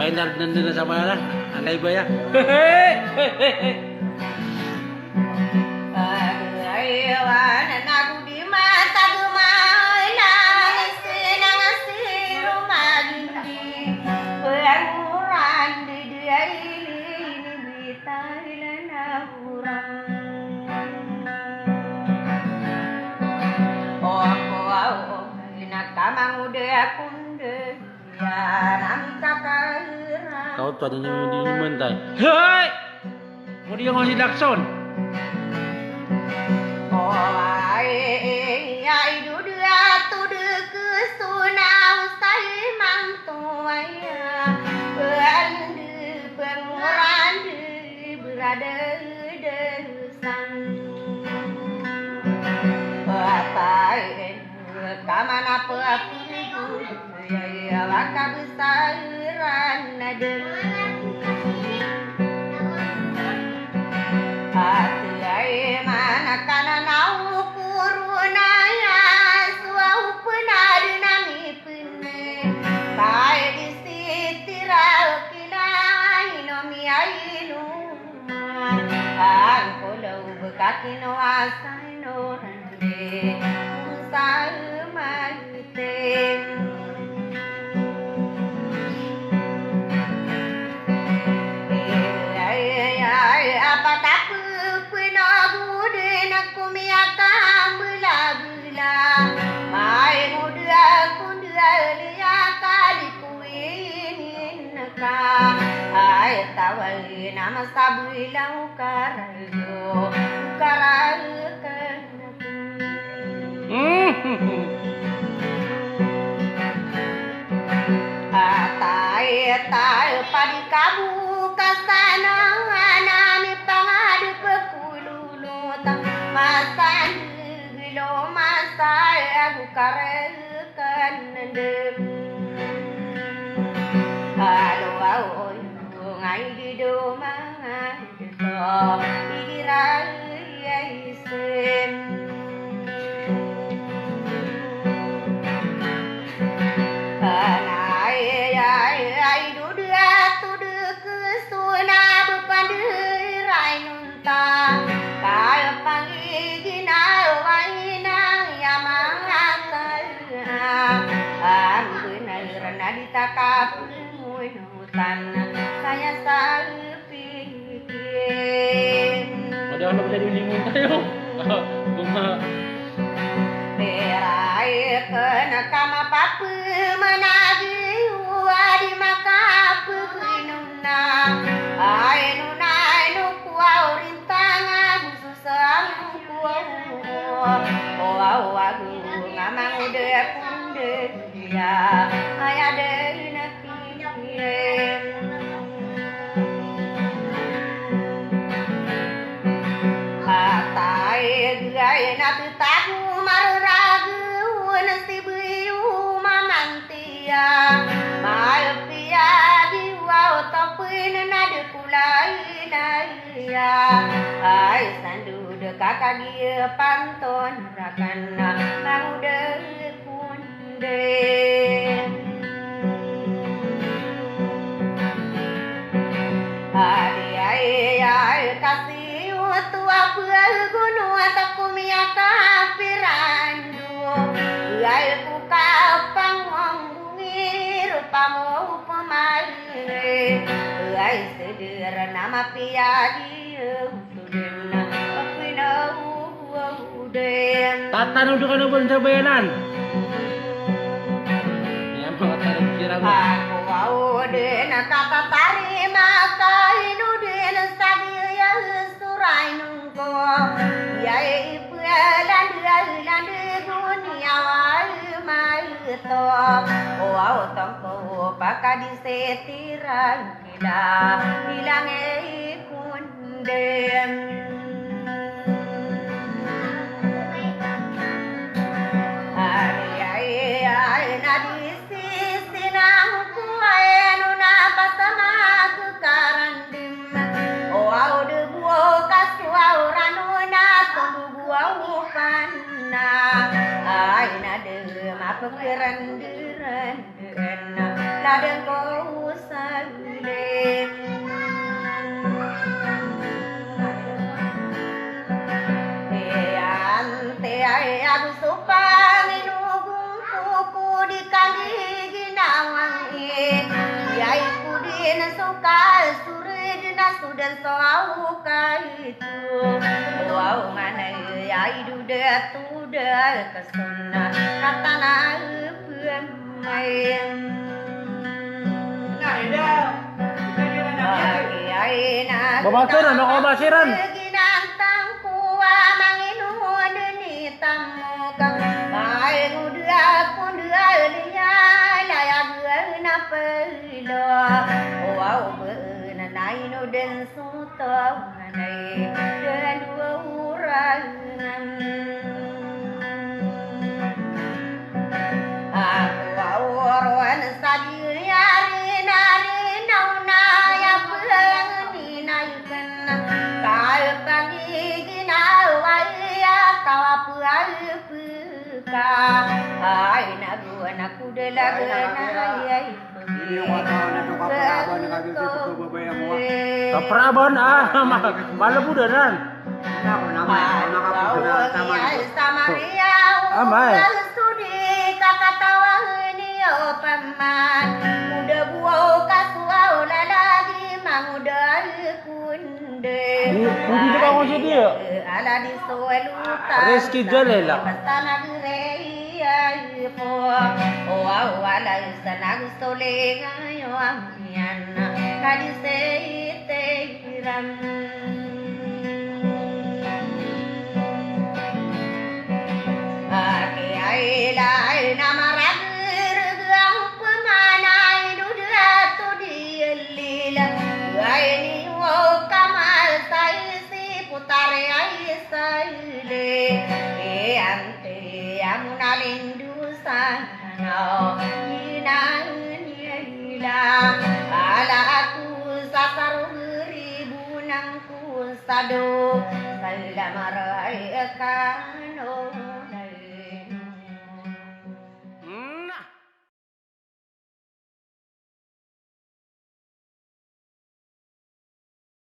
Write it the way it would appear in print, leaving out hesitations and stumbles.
Painar nandun sa bayaran. Alay ba ya? Ayawan aku di mata gemai nangis nangis rumah gindi penguran di dia ini berita ilana kurang oh nakamang udah kunde ya nami kakak Kau tuh adanya di mentai. Hei! Mau dia ngasih lakson? Oh ai ai du dia tu de ke sunau sai mang tuaya berandu pengurandu berada desan apai kaman apa ya laka besaran ada hati mana kana nau kurunaya suau penad nami pene kai disitira kilai no mi ainu ang kolau bekati no asai no rande usai mate apa tak nama sabilang karayo karakan atai padi kabu kasana nami pangadu pekululu masan gilo masai aku karakan ndem halo au ngai di domang to irai sen ai du dia tu de ke suna bepandu rai nunta kai pangi gina waina yamata am benar renadita kapu hutan saya selalu pikir Ada anak jadi limun tayo. Bunga. Berai kena kama papu menagi wadi makapu inuna ai nuna inu kuau rintangan susang kuau kuau aku ngamang udah punde ya ayah dari gaya natu tahu maruragu nasi biu mamantia malpia diwau topin nade kulai naya ai sandu de kakak dia panton rakana mau de kunde ai kasih tua gunung ataku miaka pirandu ai ku kapang ngungir pamu pemale ai sederhana nama piadi udena apina uden Tatan udah kan pun sabayanan. Ya mau tarik kira aku mau dena kata tarima kainu dena sagia surai nungko ya ipulan dunia wal mal to wow tongko pakadi setiran kila hilang kunden ay nadi sinang kuaenu na pasama karandim o au de buo kaswa ranu na tundu buo panna ay nade ma pekiran diren la de ko usal suka surid na sudan soau kaitu wow mana ai duda tuda kesuna katana pemai Babaturan ako basiran. ginantang kuwa manginuhun ni tamu kang mai ngudia pundia dia layak na pelo wow beuna nai no den suto nai den dua urangan aku warwan sadia rinari nauna ya pulang ni nai kena kal kangi gina waya tawa pual puka ai na gua na kudela gana yai Kaprabon malam udaran. Amai. Studi kakak tawa ni paman udah buau kasuau lalagi manguda kunde Budi dia kamu sih dia. ala di soeluta Reski Jalela. pastana gereya po wow ala sana gustolenga yo amiana kadi seite ram ai lai namarag regang pemanai duda tu dielila ai ni wo kamal sai si putare ai saile e ante amunalindu sana inanila ala aku sasaru ribu nangku sado salamarai ka